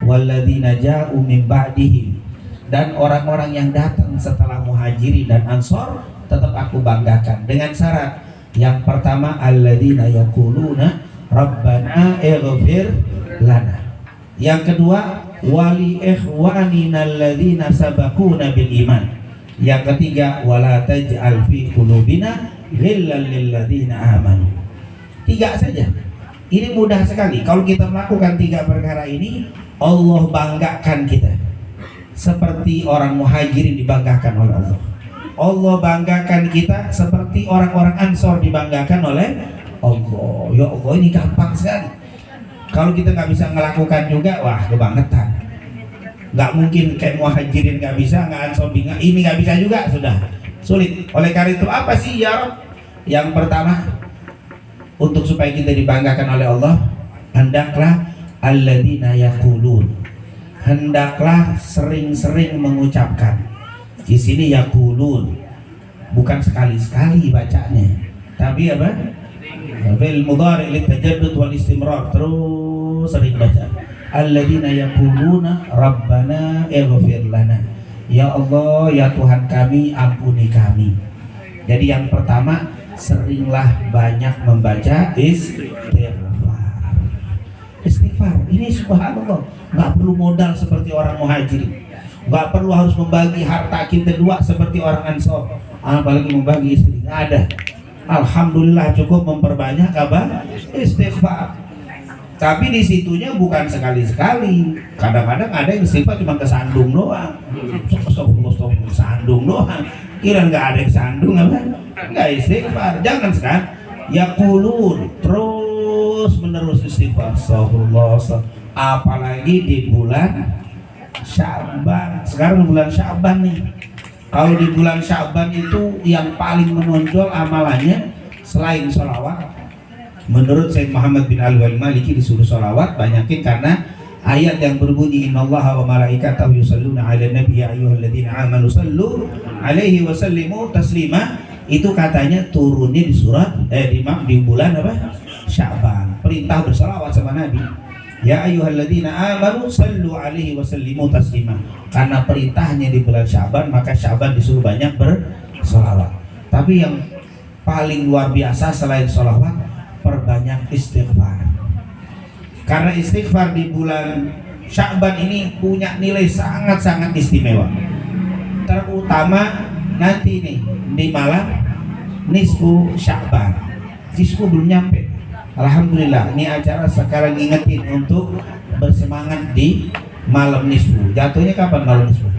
walladzina ja'u min ba'dihim, dan orang-orang yang datang setelah Muhajirin dan Ansor tetap aku banggakan dengan syarat. Yang pertama, alladzina yaquluna rabbana ighfir lana. Yang kedua, wali ikhwanina alladzina sabaquna bil iman. Yang ketiga, wala taj'al fi qulubina ghillan lil ladzina amanu. 3 saja. Ini mudah sekali. Kalau kita melakukan 3 perkara ini, Allah banggakan kita seperti orang Muhajirin dibanggakan oleh Allah. Allah banggakan kita seperti orang-orang Ansor dibanggakan oleh Allah. Ya Allah, ini gampang sekali. Kalau kita nggak bisa melakukan juga, wah kebangetan. Nggak mungkin kayak Muhajirin nggak bisa, nggak Ansor bingung, ini nggak bisa juga, sudah sulit. Oleh karena itu apa sih ya Rabb? Yang pertama, untuk supaya kita dibanggakan oleh Allah, hendaklah alladzina yaqulun, hendaklah sering-sering mengucapkan. Di sini yaqulun bukan sekali-sekali bacanya, tapi apa? Bil mudhari' lit tajaddud wal istimrar, terus sering baca. Alladzina yaquluna rabbana ighfir lana. Ya Allah, ya Tuhan kami, ampuni kami. Jadi yang pertama, seringlah banyak membaca istighfar. Istighfar ini subhanallah, nggak perlu modal seperti orang Muhajirin, nggak perlu harus membagi harta kita 2 seperti orang Ansor, apalagi membagi istri, nggak ada. Alhamdulillah cukup memperbanyak apa? Istighfar. Tapi di situnya bukan sekali-sekali. Kadang-kadang ada yang istighfar cuma kesandung doang. Astagfirullah, kesandung doang. Kira nggak ada kesandung apa? Nggak istighfar. Jangan sekarang yaqulun terus menerus istighfar. Astagfirullah. Apalagi di bulan Sya'ban. Sekarang bulan Sya'ban nih. Kalau di bulan Sya'ban itu yang paling menonjol amalannya selain sholawat, menurut Sayyid Muhammad bin Ali al-Maliki disuruh sholawat banyakin karena ayat yang berbunyi innallaha wa malaikatahu yusholluna 'alan nabi ya ayyuhalladzina amanu shallu 'alaihi wa sallimu taslima, itu katanya turunnya di surat di bulan apa? Sya'ban. Perintah bersalawat sama Nabi. Ya ayyuhalladzina amanu sallu 'alaihi wa sallimu taslima. Karena perintahnya di bulan Sya'ban, maka Sya'ban disuruh banyak bersalawat. Tapi yang paling luar biasa selain salawat, perbanyak istighfar. Karena istighfar di bulan Sya'ban ini punya nilai sangat-sangat istimewa. Terutama nanti nih di malam nisfu Sya'ban. Nisfu belum nyampe. Alhamdulillah, ini acara sekarang ngingetin untuk bersemangat di malam nisfu. Jatuhnya kapan malam nisfu?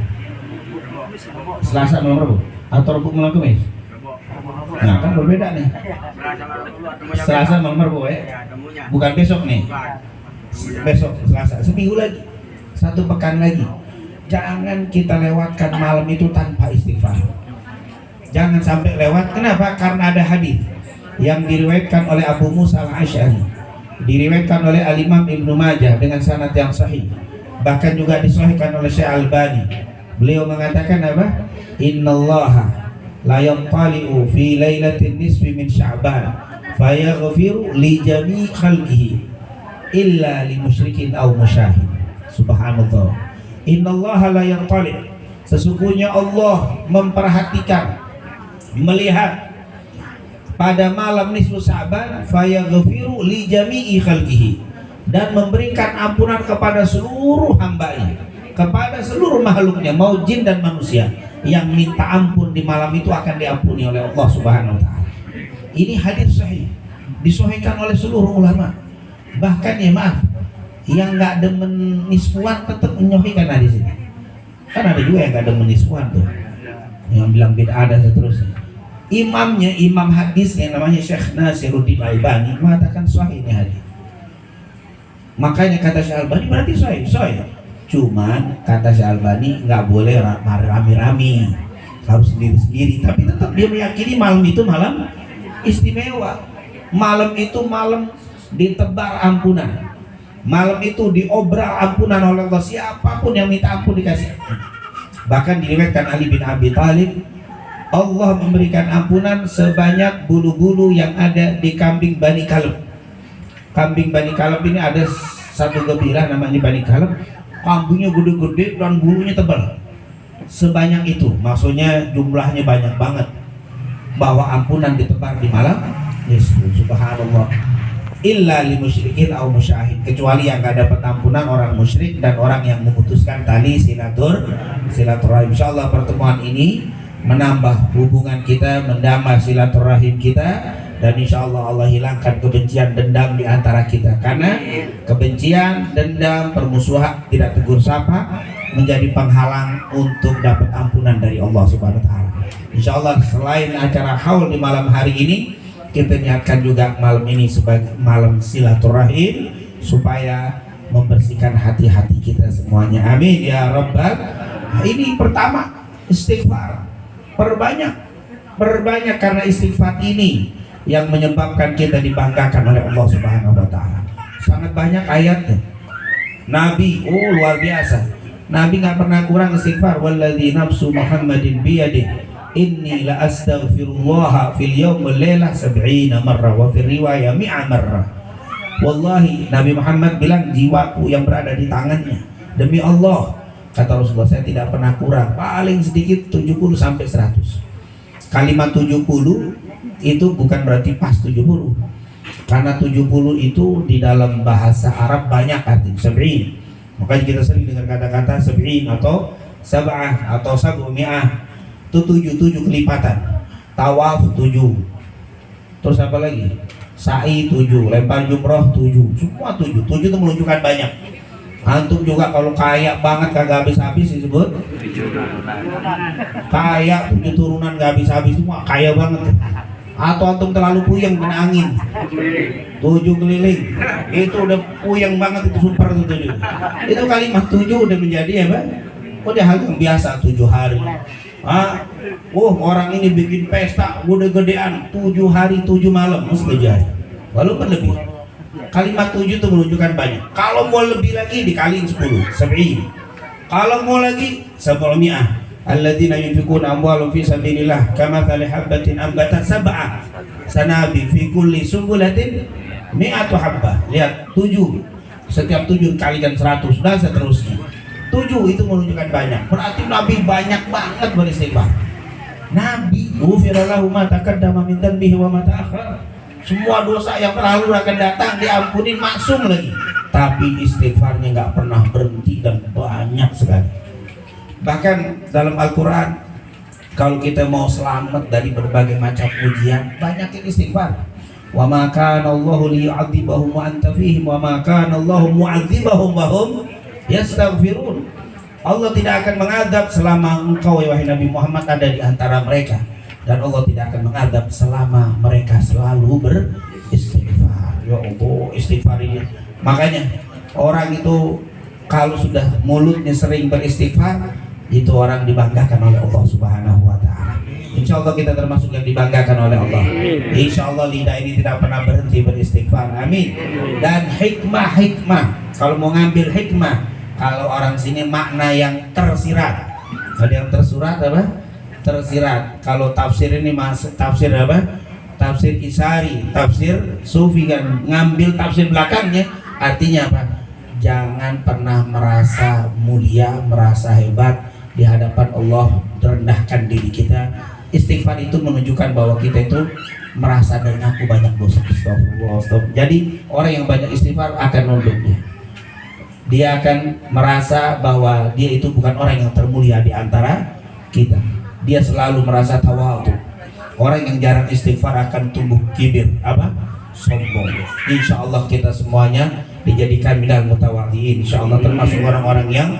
Selasa malam Rabu atau Rabu malam Kamis? Nah kan berbeda nih. Selasa malam Rabu bukan besok nih. Besok Selasa, seminggu lagi, 1 pekan lagi. Jangan kita lewatkan malam itu tanpa istighfar. Jangan sampai lewat. Kenapa? Karena ada hadis yang diriwayatkan oleh Abu Musa al-Asy'ari, diriwayatkan oleh Al-Imam Ibnu Majah dengan sanad yang sahih, bahkan juga disahihkan oleh Syekh Albani. Beliau mengatakan apa? Innallaha la yanqali'u fi lailatin nisfi min Sya'ban fayaghfiru li jami' khalqihi illa li musyrikin aw musyahid. Subhanallah. Innallaha la yanqali', sesungguhnya Allah memperhatikan, melihat pada malam nisfu Sya'ban fayaghfiru li jami'i khalqihi, dan memberikan ampunan kepada seluruh hambanya, kepada seluruh makhluknya, mau jin dan manusia. Yang minta ampun di malam itu akan diampuni oleh Allah Subhanahu wa ta'ala. Ini hadis sahih, disahihkan oleh seluruh ulama. Bahkan ya maaf, yang nggak demen nisfuan tetap menyahihkan hadis ini. Kan ada juga yang nggak demen nisfuan tuh, yang bilang bid'ah dan seterusnya. Imamnya, imam hadis yang namanya Syekh Nasiruddin Albani mengatakan sahih ini hadis. Makanya kata Syekh Albani berarti sahih. Cuman kata Syekh Albani nggak boleh rame-rame, harus sendiri-sendiri. Tapi tetap dia meyakini malam itu malam istimewa. Malam itu malam ditebar ampunan. Malam itu diobral ampunan oleh Allah. Siapapun yang minta ampun dikasih. Bahkan diriwayatkan Ali bin Abi Thalib, Allah memberikan ampunan sebanyak bulu-bulu yang ada di kambing Bani Kalb. Kambing Bani Kalb ini ada satu gembira namanya Bani Kalb. kambingnya gede-gede dan bulunya tebal. Sebanyak itu, maksudnya jumlahnya banyak banget. Bahwa ampunan ditebar di malam nisfu, subhanallah. Illa li musyrikin au musyahid, kecuali yang gak dapat ampunan orang musyrik dan orang yang memutuskan tali silaturahim. Insyaallah pertemuan ini menambah hubungan kita, menambah silaturahim kita, dan insyaallah Allah hilangkan kebencian dendam di antara kita, karena kebencian, dendam, permusuhan, tidak tegur sapa menjadi penghalang untuk dapat ampunan dari Allah Subhanahu wa taala. Insyaallah selain acara haul di malam hari ini, kita niatkan juga malam ini sebagai malam silaturahim supaya membersihkan hati-hati kita semuanya. Amin ya rabbal. Ini pertama, istighfar. Perbanyak karena istighfar ini yang menyebabkan kita dibanggakan oleh Allah Subhanahu wa taala. Sangat banyak ayatnya. Nabi, luar biasa. Nabi nggak pernah kurang istighfar. Walladzi nafsu Muhammadin biyadihi inni la astaghfirullah fil yawm wal lailah 70 marrah wa fil riwayah 100 marrah. Wallahi, Nabi Muhammad bilang, jiwaku yang berada di tangannya, demi Allah, kata Rasulullah, saya tidak pernah kurang, paling sedikit 70 sampai 100. Kalimat 70 itu bukan berarti pas 70, karena 70 itu di dalam bahasa Arab banyak arti 70. Makanya kita sering dengar kata-kata 70 atau sab'ah atau sab'umi'ah. Itu 7 kelipatan. Tawaf 7. Terus apa lagi? Sa'i 7, lempar jumroh 7. Semua 7. 7 itu menunjukkan banyak. Antum juga kalau kaya banget kagak habis-habis disebut kaya, 7 turunan gak habis-habis, semua kaya banget. Atau antum terlalu puyeng kena angin 7 keliling, itu udah puyeng banget, itu super itu 7. Itu kalimat 7 udah menjadi apa? Udah hal yang biasa 7 hari. Orang ini bikin pesta gede-gedean 7 hari 7 malam, mesti jadi. Walaupun lebih. Kalimat 7 itu menunjukkan banyak. Kalau mau lebih lagi dikaliin 10, 70. Kalau mau lagi 700. Alladzina yunfiquna amwalahum fi sabilillah kamathali habatin ambatat sab'a sanabi fi kulli sumbulatin 100 habbah. Lihat 7. Setiap 7 dikalikan 100 dan seterusnya. 7 itu menunjukkan banyak. Berarti Nabi banyak banget beristighfar. Nabi ghufirallahu ma taqaddama min dhanbihi wa ma ta'akhkhar. Semua dosa yang terlalu akan datang diampuni, maksum lagi. Tapi istighfarnya nggak pernah berhenti dan banyak sekali. Bahkan dalam Al-Quran, kalau kita mau selamat dari berbagai macam ujian, banyakin istighfar. Wa ma kana Allahu liyu'adzibahum wa anta fihim wa ma kana Allahu mu'adzibahum wa hum yastaghfirun. Allah tidak akan mengadab selama engkau wahai Nabi Muhammad ada di antara mereka, dan Allah tidak akan mengadab selama mereka selalu beristighfar. Ya Allah, istighfar ini. Makanya orang itu kalau sudah mulutnya sering beristighfar, itu orang dibanggakan oleh Allah Subhanahu wa taala. Insya Allah kita termasuk yang dibanggakan oleh Allah. Insya Allah lidah ini tidak pernah berhenti beristighfar. Amin. Dan hikmah, kalau mau ngambil hikmah, kalau orang sini makna yang tersirat. Ada yang tersurat apa? Tersirat. Kalau tafsir ini masuk tafsir apa? Tafsir Isari, tafsir Sufi kan, ngambil tafsir belakangnya. Artinya apa? Jangan pernah merasa mulia, merasa hebat di hadapan Allah, rendahkan diri kita. Istighfar itu menunjukkan bahwa kita itu merasa dan aku banyak dosa. Astagfirullah. Jadi orang yang banyak istighfar akan nunduk dia. Dia akan merasa bahwa dia itu bukan orang yang termulia di antara kita. Dia selalu merasa tawadhu. Orang yang jarang istighfar akan tumbuh kibir, apa? Sombong. Insya Allah kita semuanya dijadikan minal mutawadhiin. Insya Allah termasuk orang-orang yang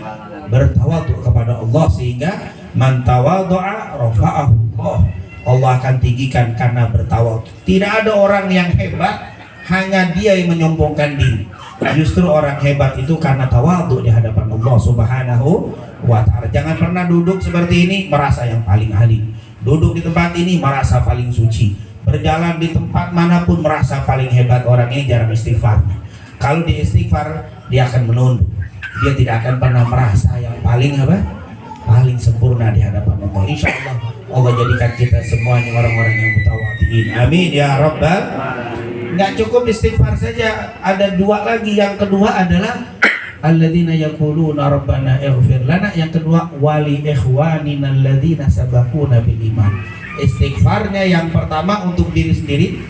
bertawadhu kepada Allah, sehingga man tawadhu'a rafa'ahu Allah. Allah akan tinggikan karena bertawadhu. Tidak ada orang yang hebat hanya dia yang menyombongkan diri. Justru orang hebat itu karena tawadhu di hadapan Allah Subhanahu wa ta'ala. Jangan pernah duduk seperti ini merasa yang paling alim. Duduk di tempat ini merasa paling suci. Berjalan di tempat manapun merasa paling hebat. Orang ini jarang istighfar. Kalau di istighfar dia akan menunduk. Dia tidak akan pernah merasa yang paling apa? Paling sempurna di hadapan Allah. Insya Allah Allah jadikan kita semuanya orang-orang yang mutawadhiin. Amin ya rabbal. Nggak cukup istighfar saja, ada dua lagi. Yang kedua adalah alladzina yaquluna rabbana ighfir lana. Yang kedua, wali ikhwanina alladzina sabaquna bil iman. Istighfarnya yang pertama untuk diri sendiri,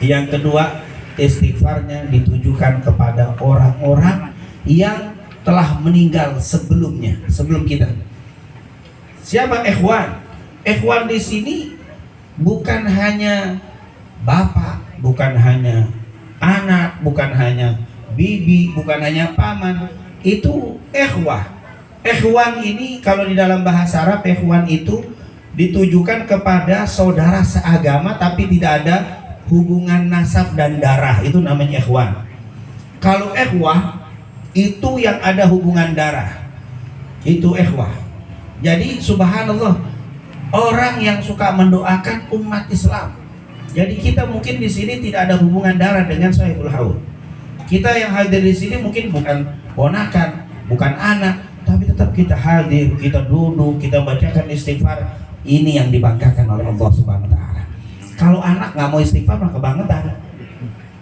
yang kedua istighfarnya ditujukan kepada orang-orang yang telah meninggal sebelumnya, sebelum kita. Siapa ikhwan? Ikhwan di sini bukan hanya bapak, bukan hanya anak, bukan hanya bibi, bukan hanya paman. Itu ikhwah. Ikhwan ini kalau di dalam bahasa Arab, ikhwan itu ditujukan kepada saudara seagama tapi tidak ada hubungan nasab dan darah. Itu namanya ikhwan. Kalau ikhwah itu yang ada hubungan darah, itu ikhwah. Jadi subhanallah, orang yang suka mendoakan umat Islam. Jadi kita mungkin di sini tidak ada hubungan darah dengan Sahibul Haud. Kita yang hadir di sini mungkin bukan ponakan, bukan anak, tapi tetap kita hadir, kita duduk, kita bacakan istighfar. Ini yang dibanggakan oleh Allah Subhanahu wa taala. Kalau anak nggak mau istighfar, maka kebangetan.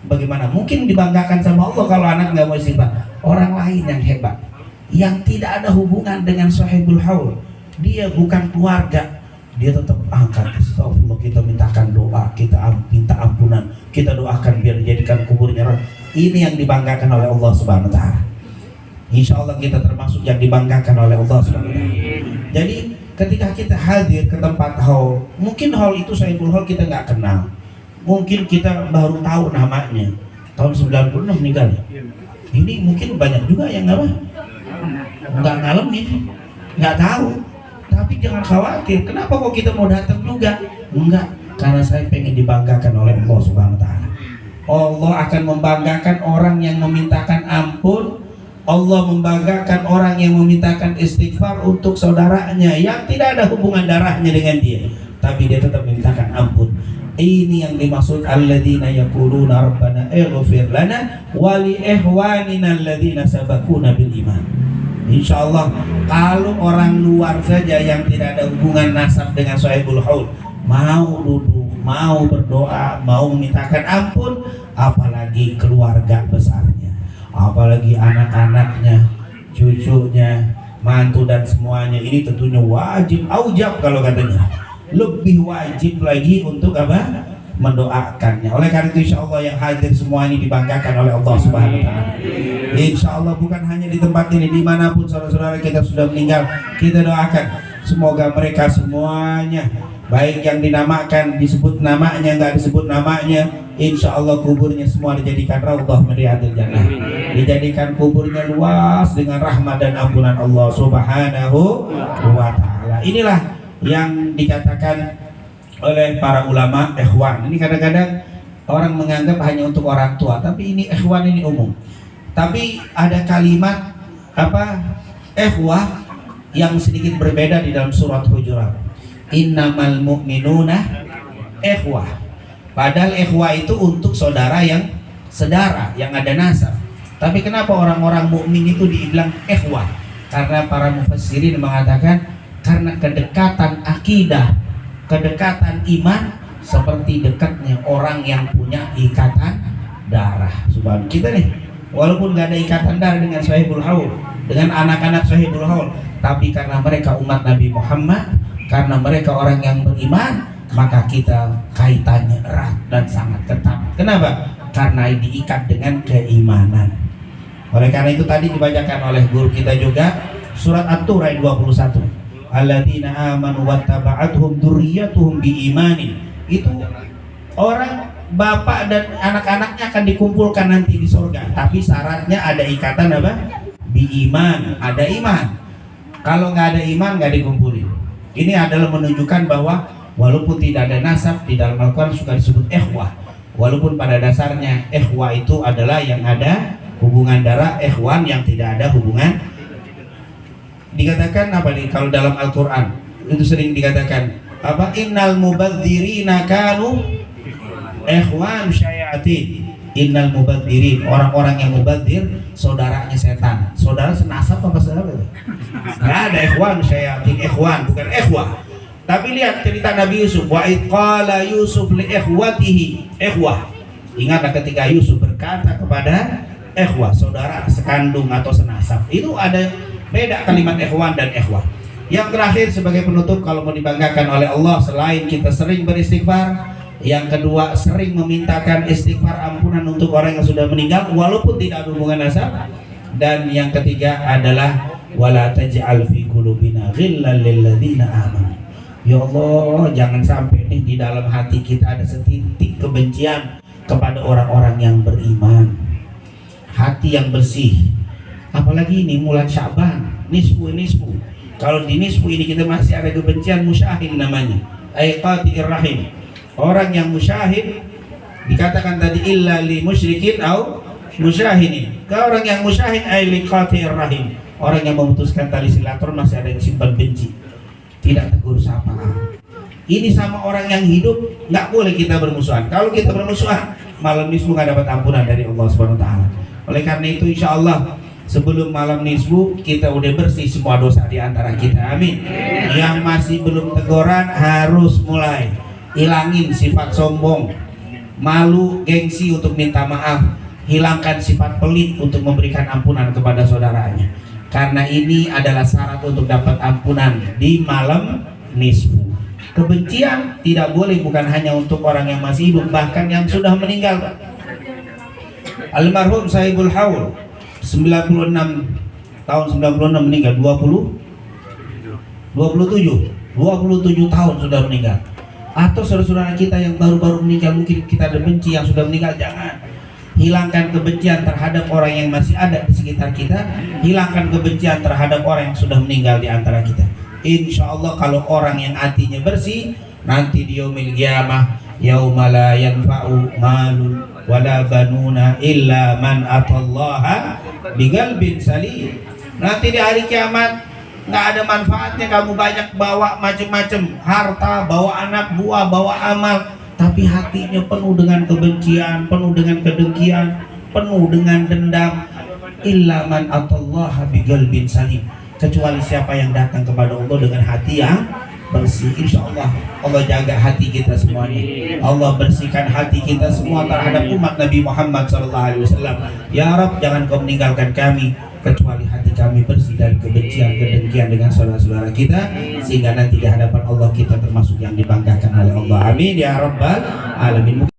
Bagaimana mungkin dibanggakan sama Allah kalau anak nggak mau istighfar? Orang lain yang hebat, yang tidak ada hubungan dengan Sahibul Haul, dia bukan keluarga, dia tetap angkat astagfirullah, kita mintakan doa, kita minta ampunan, kita doakan biar dijadikan kuburnya. Ini yang dibanggakan oleh Allah Subhanahu wa taala. Insya Allah kita termasuk yang dibanggakan oleh Allah Subhanahu wa taala. Jadi ketika kita hadir ke tempat haul, mungkin haul itu Sahibul Haul kita nggak kenal, mungkin kita baru tahu namanya, tahun 96 meninggal. Ini mungkin banyak juga yang nggak ngalamin, nggak tahu. Tapi jangan khawatir, kenapa kok kita mau datang juga? Enggak, karena saya pengen dibanggakan oleh Allah Subhanahu wa taala. Allah akan membanggakan orang yang memintakan ampun. Allah membanggakan orang yang memintakan istighfar untuk saudaranya yang tidak ada hubungan darahnya dengan dia, tapi dia tetap memintakan ampun. Ini yang dimaksud alladzina yaquluna rabbana ighfir lana wa li ikhwanina alladzina sabaquna bil iman. Insyaallah kalau orang luar saja yang tidak ada hubungan nasab dengan Sahibul Haul mau duduk, mau berdoa, mau memintakan ampun, apalagi keluarga besarnya, apalagi anak-anaknya, cucunya, mantu dan semuanya. Ini tentunya wajib aujab, kalau katanya lebih wajib lagi untuk apa? Mendoakannya. Oleh karena itu insya Allah yang hadir semua ini dibanggakan oleh Allah Subhanahu wa taala. Insya Allah bukan hanya di tempat ini, dimanapun saudara-saudara kita sudah meninggal, kita doakan semoga mereka semuanya, baik yang dinamakan, disebut namanya, nggak disebut namanya, insya Allah kuburnya semua dijadikan raudhah min riyadil jannah, dijadikan kuburnya luas dengan rahmat dan ampunan Allah Subhanahu wa taala. Inilah yang dikatakan oleh para ulama ikhwan. Ini kadang-kadang orang menganggap hanya untuk orang tua, tapi ini ikhwan ini umum. Tapi ada kalimat apa ikhwah yang sedikit berbeda di dalam surat Hujurat. Innamal mu'minuna ikhwah. Padahal ikhwah itu untuk saudara yang ada nasab. Tapi kenapa orang-orang mukmin itu dibilang ikhwah? Karena para mufassirin mengatakan karena kedekatan akidah, kedekatan iman, seperti dekatnya orang yang punya ikatan darah. Subhanallah, kita nih walaupun gak ada ikatan darah dengan Sahibul Haul, dengan anak-anak Sahibul Haul, tapi karena mereka umat Nabi Muhammad, karena mereka orang yang beriman, maka kita kaitannya erat dan sangat ketat. Kenapa? Karena diikat dengan keimanan. Oleh karena itu tadi dibacakan oleh guru kita juga surat At-Tur ayat 21. Alladzina amanu wattaba'athum dzurriyyatuhum biimanin. Itu orang bapak dan anak-anaknya akan dikumpulkan nanti di surga, tapi syaratnya ada ikatan apa? Biiman, ada iman. Kalau nggak ada iman nggak dikumpulin. Ini adalah menunjukkan bahwa walaupun tidak ada nasab, di dalam Al-Quran suka disebut ikhwah, walaupun pada dasarnya ikhwah itu adalah yang ada hubungan darah, ikhwan yang tidak ada hubungan. Dikatakan apa nih kalau dalam Al-Quran itu sering dikatakan apa? Innal mubadzirina kanu ikhwan syayatin. Innal mubadzirin, orang-orang yang mubadzir saudaranya setan. Saudara senasab apa saudara? Nggak ada ikhwan syayatin, ikhwan bukan ikhwah. Tapi lihat cerita Nabi Yusuf, wa qala Yusuf li ikhwatihi, ikhwah. Ingatlah ketika Yusuf berkata kepada ikhwah, saudara sekandung atau senasab. Itu ada beda kalimat ikhwan dan ikhwah. Yang terakhir sebagai penutup, kalau mau dibanggakan oleh Allah, selain kita sering beristighfar, yang kedua sering memintakan istighfar ampunan untuk orang yang sudah meninggal walaupun tidak ada hubungan nasab. Dan yang ketiga adalah wala taj'al fi qulubina ghillan lil ladzina amanu. Ya Allah, jangan sampai nih di dalam hati kita ada setitik kebencian kepada orang-orang yang beriman. Hati yang bersih. Apalagi ini bulan Sya'ban, nisfu. Kalau di nisfu ini kita masih ada kebencian, musyahid namanya. Ay qati'ir rahim. Orang yang musyahid dikatakan tadi illa li musyrikin au musyahidin. Kalau orang yang musyahid ay li qati'ir rahim. Orang yang memutuskan tali silaturahmi masih ada yang simpan benci. Tidak tegur sapa. Ini sama orang yang hidup, nggak boleh kita bermusuhan. Kalau kita bermusuhan, malam nisfu nggak dapat ampunan dari Allah Subhanahu wa taala. Oleh karena itu insya Allah sebelum malam nisfu kita udah bersih semua dosa di antara kita. Amin. Yang masih belum teguran harus mulai hilangin sifat sombong, malu, gengsi untuk minta maaf. Hilangkan sifat pelit untuk memberikan ampunan kepada saudaranya. Karena ini adalah syarat untuk dapat ampunan di malam nisfu. Kebencian tidak boleh bukan hanya untuk orang yang masih hidup, bahkan yang sudah meninggal. Almarhum Sahibul Haul 96 tahun 96 meninggal 27 tahun sudah meninggal. Atau saudara-saudara kita yang baru-baru meninggal, mungkin kita ada benci yang sudah meninggal. Jangan hilangkan kebencian terhadap orang yang masih ada di sekitar kita. Hilangkan kebencian terhadap orang yang sudah meninggal di antara kita. Insya Allah kalau orang yang hatinya bersih, nanti di yaumil qiyamah yauma la yanfa'u malun wala banuna illa man atallaha biqalbin salim. Nanti di hari kiamat nggak ada manfaatnya kamu banyak bawa macam-macam harta, bawa anak buah, bawa amal, tapi hatinya penuh dengan kebencian, penuh dengan kedengkian, penuh dengan dendam. Illa man atallaha biqalbin salim. Kecuali siapa yang datang kepada Allah dengan hati yang bersih. Insya Allah Allah jaga hati kita semuanya. Allah bersihkan hati kita semua terhadap umat Nabi Muhammad SAW. Ya Rabb, jangan kau meninggalkan kami kecuali hati kami bersih dari kebencian, kedengkian dengan saudara-saudara kita, sehingga nanti di hadapan Allah kita termasuk yang dibanggakan oleh Allah. Amin ya Rabbal Alamin.